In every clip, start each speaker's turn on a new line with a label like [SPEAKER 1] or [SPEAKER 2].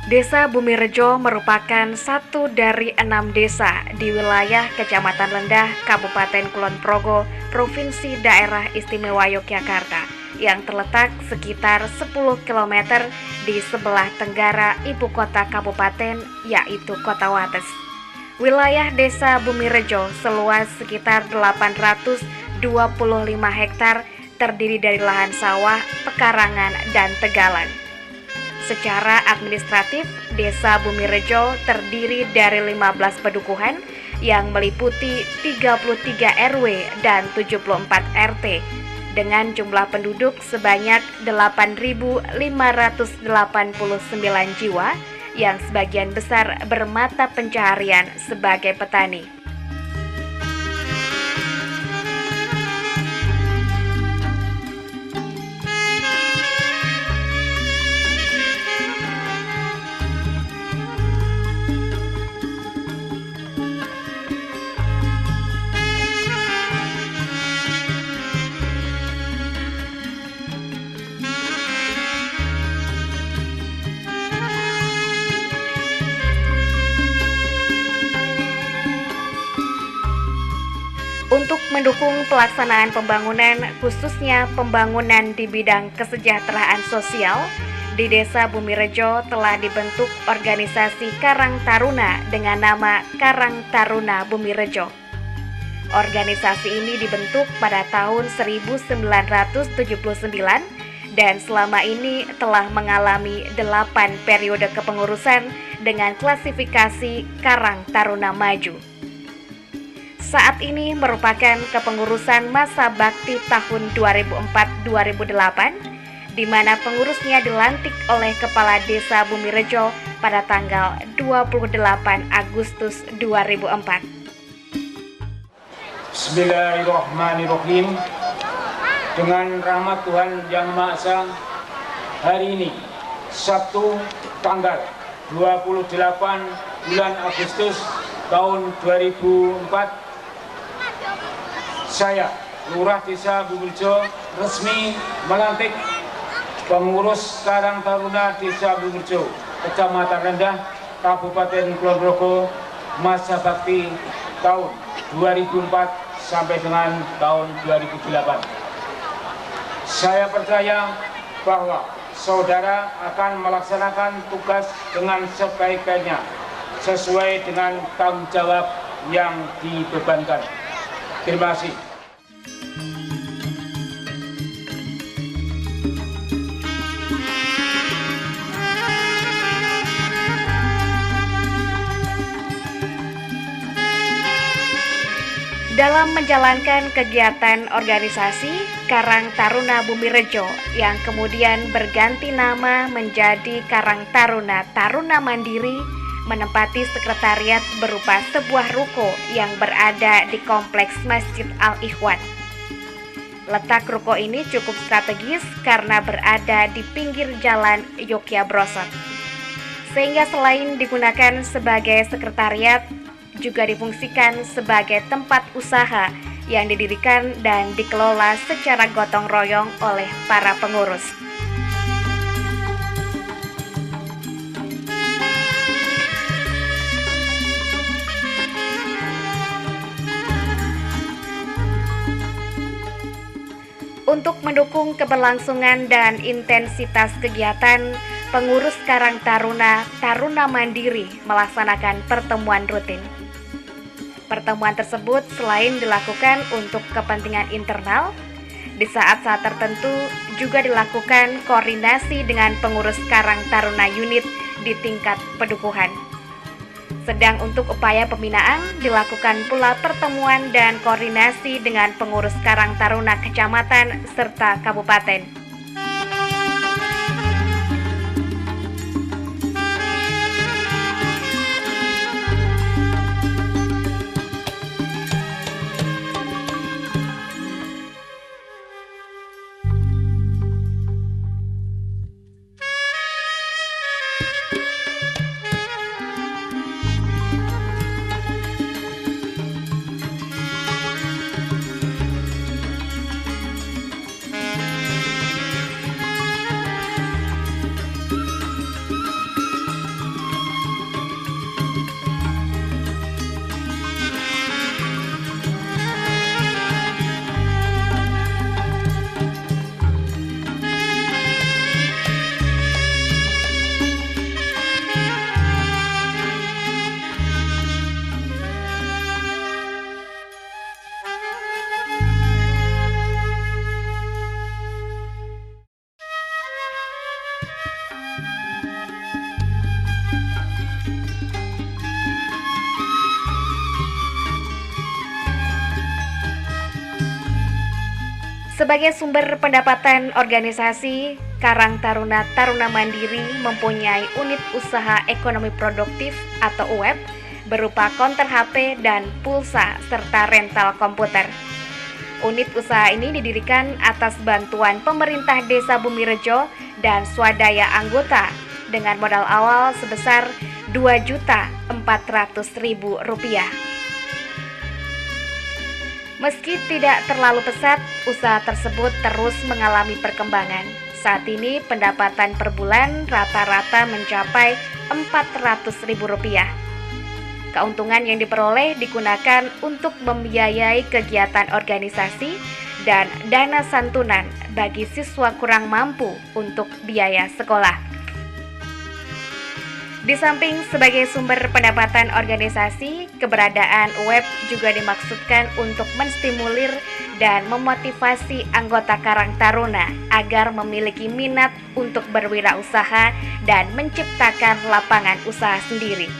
[SPEAKER 1] Desa Bumirejo merupakan satu dari 6 desa di wilayah Kecamatan Lendah, Kabupaten Kulon Progo, Provinsi Daerah Istimewa Yogyakarta, yang terletak sekitar 10 km di sebelah tenggara ibu kota kabupaten, yaitu Kota Wates. Wilayah Desa Bumirejo seluas sekitar 825 hektar terdiri dari lahan sawah, pekarangan, dan tegalan. Secara administratif, Desa Bumirejo terdiri dari 15 pedukuhan yang meliputi 33 RW dan 74 RT dengan jumlah penduduk sebanyak 8.589 jiwa yang sebagian besar bermata pencaharian sebagai petani. Untuk mendukung pelaksanaan pembangunan, khususnya pembangunan di bidang kesejahteraan sosial, di Desa Bumirejo telah dibentuk organisasi Karang Taruna dengan nama Karang Taruna Bumirejo. Organisasi ini dibentuk pada tahun 1979 dan selama ini telah mengalami 8 periode kepengurusan dengan klasifikasi Karang Taruna Maju. Saat ini merupakan kepengurusan masa bakti tahun 2004-2008, di mana pengurusnya dilantik oleh Kepala Desa Bumirejo pada tanggal 28 Agustus 2004.
[SPEAKER 2] Bismillahirrahmanirrahim. Dengan rahmat Tuhan Yang Maha Esa, hari ini Sabtu tanggal 28 bulan Agustus tahun 2004, saya, Lurah Desa Bumirejo, resmi melantik pengurus Karang Taruna Desa Bumirejo, Kecamatan Lendah, Kabupaten Kulon Progo, masa bakti tahun 2004 sampai dengan tahun 2008. Saya percaya bahwa saudara akan melaksanakan tugas dengan sebaik-baiknya, sesuai dengan tanggung jawab yang dibebankan. Terima kasih.
[SPEAKER 1] Dalam menjalankan kegiatan organisasi Karang Taruna Bumirejo yang kemudian berganti nama menjadi Karang Taruna Taruna Mandiri, menempati sekretariat berupa sebuah ruko yang berada di kompleks Masjid Al-Ikhwan. Letak ruko ini cukup strategis karena berada di pinggir jalan Yogyabrosot, sehingga selain digunakan sebagai sekretariat, juga difungsikan sebagai tempat usaha yang didirikan dan dikelola secara gotong royong oleh para pengurus. Untuk mendukung keberlangsungan dan intensitas kegiatan, pengurus Karang Taruna Taruna Mandiri melaksanakan pertemuan rutin. Pertemuan tersebut selain dilakukan untuk kepentingan internal, di saat-saat tertentu juga dilakukan koordinasi dengan pengurus Karang Taruna unit di tingkat pedukuhan. Sedang untuk upaya pembinaan dilakukan pula pertemuan dan koordinasi dengan pengurus Karang Taruna Kecamatan serta Kabupaten. Sebagai sumber pendapatan organisasi, Karang Taruna Taruna Mandiri mempunyai unit usaha ekonomi produktif atau UEP berupa konter HP dan pulsa serta rental komputer. Unit usaha ini didirikan atas bantuan pemerintah Desa Bumirejo dan swadaya anggota dengan modal awal sebesar Rp2.400.000. Meski tidak terlalu pesat, usaha tersebut terus mengalami perkembangan. Saat ini pendapatan per bulan rata-rata mencapai Rp400.000. Keuntungan yang diperoleh digunakan untuk membiayai kegiatan organisasi dan dana santunan bagi siswa kurang mampu untuk biaya sekolah. Di samping sebagai sumber pendapatan organisasi, keberadaan UEP juga dimaksudkan untuk menstimulir dan memotivasi anggota Karang Taruna agar memiliki minat untuk berwirausaha dan menciptakan lapangan usaha sendiri.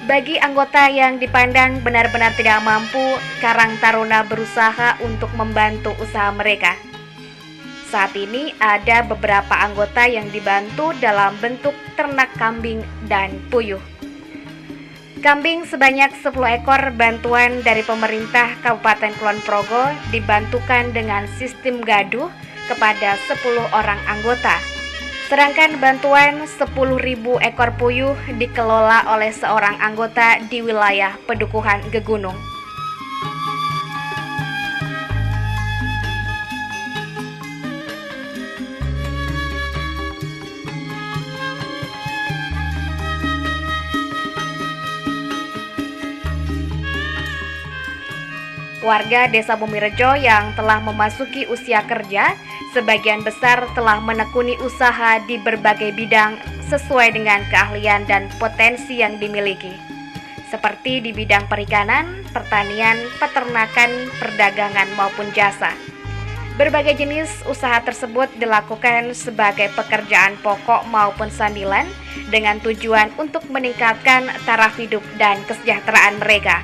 [SPEAKER 1] Bagi anggota yang dipandang benar-benar tidak mampu, Karang Taruna berusaha untuk membantu usaha mereka. Saat ini ada beberapa anggota yang dibantu dalam bentuk ternak kambing dan puyuh. Kambing sebanyak 10 ekor bantuan dari pemerintah Kabupaten Kulon Progo dibantukan dengan sistem gaduh kepada 10 orang anggota. Sedangkan bantuan 10.000 ekor puyuh dikelola oleh seorang anggota di wilayah Pedukuhan Gegunung. Warga Desa Bumirejo yang telah memasuki usia kerja, sebagian besar telah menekuni usaha di berbagai bidang sesuai dengan keahlian dan potensi yang dimiliki, seperti di bidang perikanan, pertanian, peternakan, perdagangan maupun jasa. Berbagai jenis usaha tersebut dilakukan sebagai pekerjaan pokok maupun sambilan dengan tujuan untuk meningkatkan taraf hidup dan kesejahteraan mereka.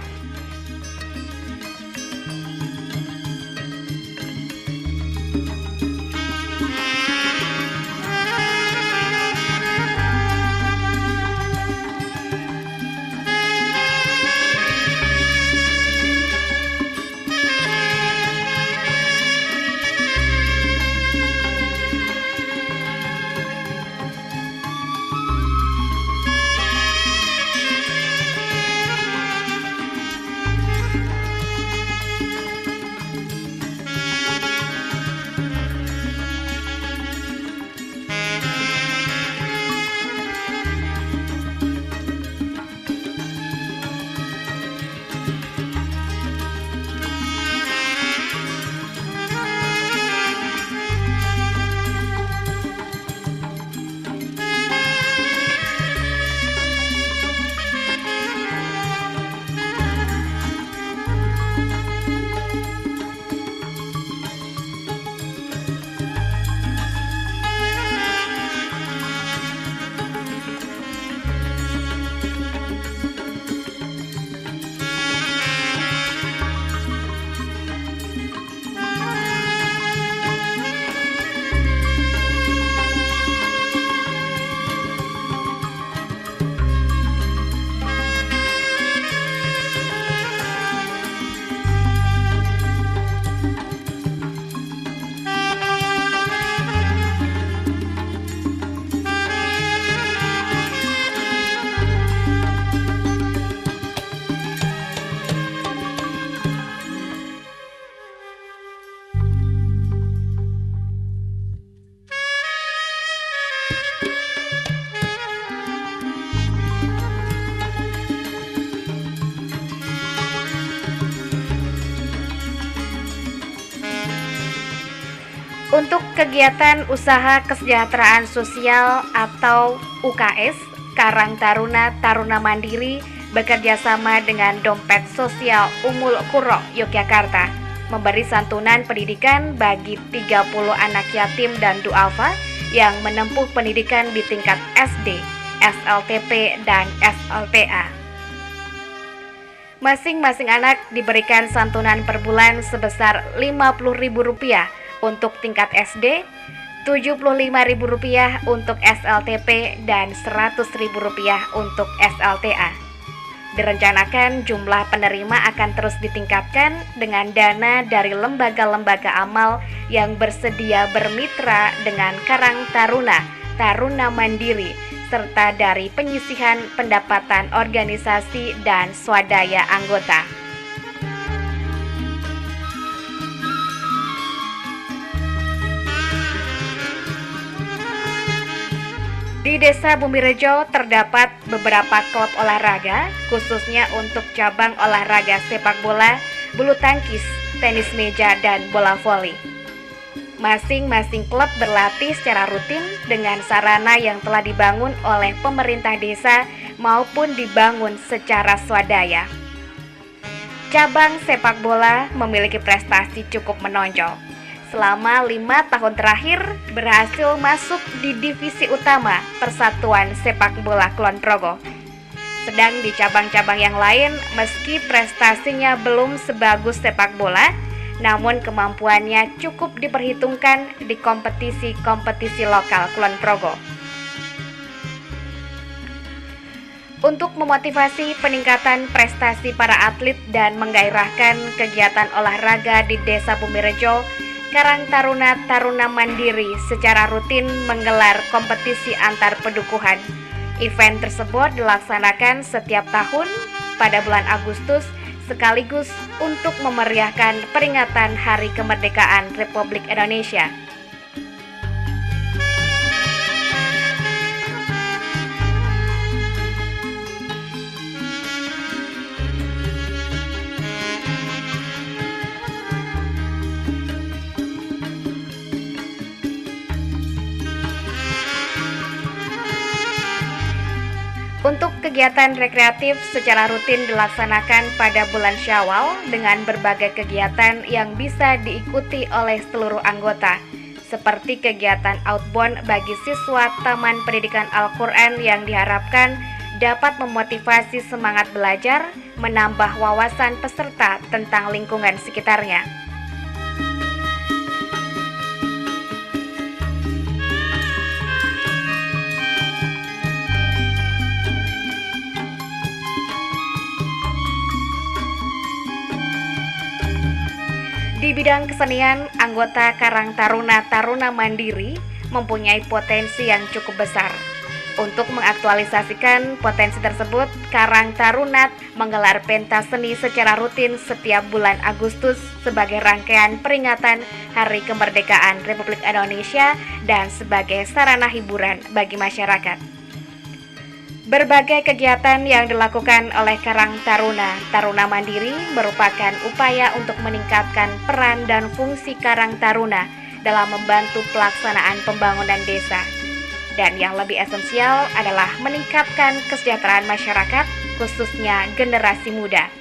[SPEAKER 1] Untuk kegiatan usaha kesejahteraan sosial atau UKS, Karang Taruna Taruna Mandiri bekerja sama dengan Dompet Sosial Umul Qura Yogyakarta memberi santunan pendidikan bagi 30 anak yatim dan duafa yang menempuh pendidikan di tingkat SD, SLTP, dan SLTA. Masing-masing anak diberikan santunan per bulan sebesar Rp50.000 untuk tingkat SD, Rp75.000 untuk SLTP, dan Rp100.000 untuk SLTA. Direncanakan jumlah penerima akan terus ditingkatkan dengan dana dari lembaga-lembaga amal yang bersedia bermitra dengan Karang Taruna Taruna Mandiri, serta dari penyisihan pendapatan organisasi dan swadaya anggota. Di Desa Bumirejo terdapat beberapa klub olahraga, khususnya untuk cabang olahraga sepak bola, bulu tangkis, tenis meja, dan bola voli. Masing-masing klub berlatih secara rutin dengan sarana yang telah dibangun oleh pemerintah desa maupun dibangun secara swadaya. Cabang sepak bola memiliki prestasi cukup menonjol. Selama 5 tahun terakhir berhasil masuk di divisi utama Persatuan Sepak Bola Kulon Progo. Sedang di cabang-cabang yang lain, meski prestasinya belum sebagus sepak bola, namun kemampuannya cukup diperhitungkan di kompetisi-kompetisi lokal Kulon Progo. Untuk memotivasi peningkatan prestasi para atlet dan menggairahkan kegiatan olahraga di Desa Bumirejo, Karang Taruna Taruna Mandiri secara rutin menggelar kompetisi antar pedukuhan. Event tersebut dilaksanakan setiap tahun pada bulan Agustus sekaligus untuk memeriahkan peringatan Hari Kemerdekaan Republik Indonesia. Untuk kegiatan rekreatif secara rutin dilaksanakan pada bulan Syawal dengan berbagai kegiatan yang bisa diikuti oleh seluruh anggota, seperti kegiatan outbound bagi siswa Taman Pendidikan Al-Quran yang diharapkan dapat memotivasi semangat belajar, menambah wawasan peserta tentang lingkungan sekitarnya. Di bidang kesenian, anggota Karang Taruna Taruna Mandiri mempunyai potensi yang cukup besar. Untuk mengaktualisasikan potensi tersebut, Karang Taruna menggelar pentas seni secara rutin setiap bulan Agustus sebagai rangkaian peringatan Hari Kemerdekaan Republik Indonesia dan sebagai sarana hiburan bagi masyarakat. Berbagai kegiatan yang dilakukan oleh Karang Taruna Taruna Mandiri merupakan upaya untuk meningkatkan peran dan fungsi Karang Taruna dalam membantu pelaksanaan pembangunan desa. Dan yang lebih esensial adalah meningkatkan kesejahteraan masyarakat, khususnya generasi muda.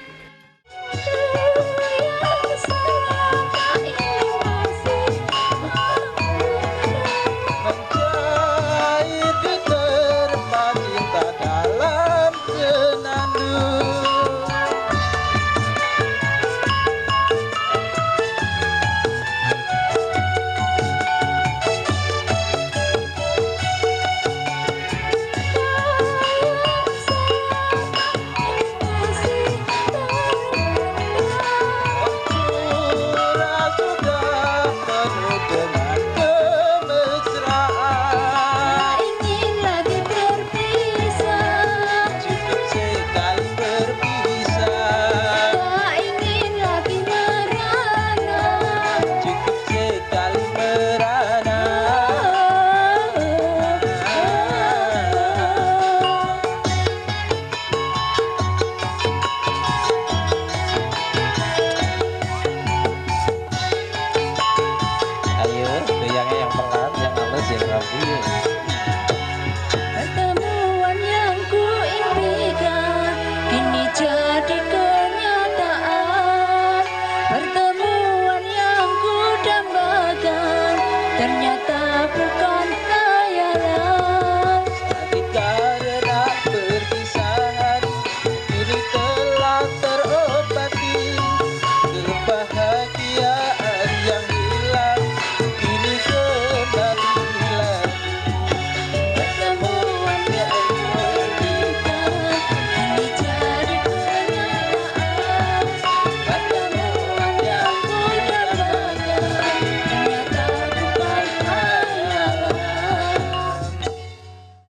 [SPEAKER 3] bahagia.